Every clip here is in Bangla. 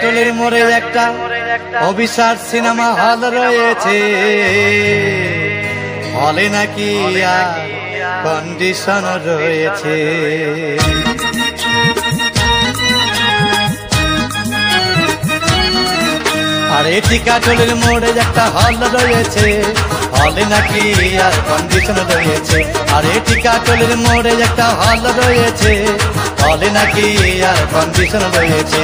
টলির মোড়ে একটা অভিশাপ সিনেমা হল রয়েছে, হলে নাকি কন্ডিশন রয়েছে। আরে টিকাটলির মোড়ে একটা হল রয়েছে, হলে নাকি আর কন্ডিশন রয়েছে। আরে টিকাটলির মোড়ে একটা হল রয়েছে, হলে নাকি আর কন্ডিশন রয়েছে।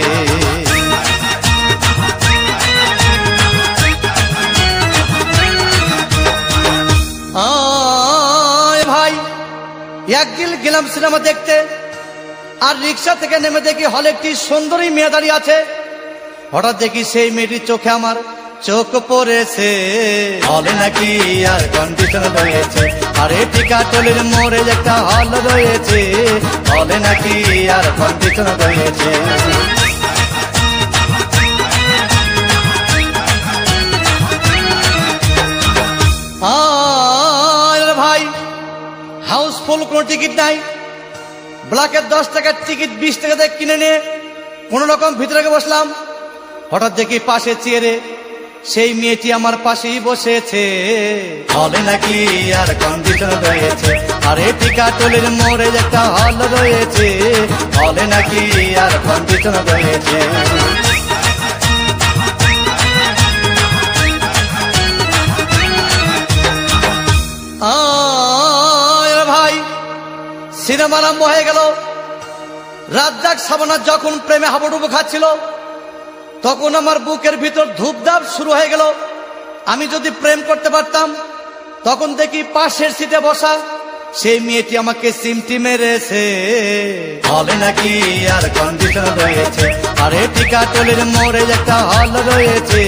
ভাই একদিন গেলাম সিনেমা দেখতে, আর রিক্সা থেকে নেমে দেখি হলে একটি সুন্দরী মেয়ে দাঁড়িয়ে আছে। হঠাৎ দেখি সেই মেয়েটির চোখে আমার চোখ পড়েছে, হলে নাকি আর কন্ডিশন রয়েছে। আরে টিকাটলির মোড়ে একটা হল রয়েছে, হলে নাকি আর কন্ডিশন রয়েছে। ভাই হাউসফুল কোনো টিকিট নাই, ব্ল্যাকের 10 টাকার টিকিট 20 টাকা দিয়ে কিনে নিয়ে কোন রকম ভিতরে বসলাম। হঠাৎ দেখি পাশে চেয়ারে সেই মেয়েটি আমার পাশেই বসেছে, হলে নাকি আর কন্ডিশন রয়েছে। আরে টিকাটলির মোড়ে একটা হল রয়েছে, হলে নাকি আর কন্ডিশন রয়েছে। ভাই সিনেমা আরম্ভ হয়ে গেল। রাজ্জাক শাবানা যখন প্রেমে হাবুডুবু খাচ্ছিল, তখন আমার বুকের ভিতর ধূপধাপ শুরু হয়ে গেল। আমি যদি প্রেম করতে পারতাম। তখন দেখি পাশের সিটে বসা সেই মেয়েটি আমাকে সিমটি মেরেছে, হলে নাকি আর কন্ডিশন রয়েছে। আরে টিকাটলির মোড়ে একটা হল রয়েছে,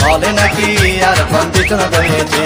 হলে নাকি আর কন্ডিশন রয়েছে।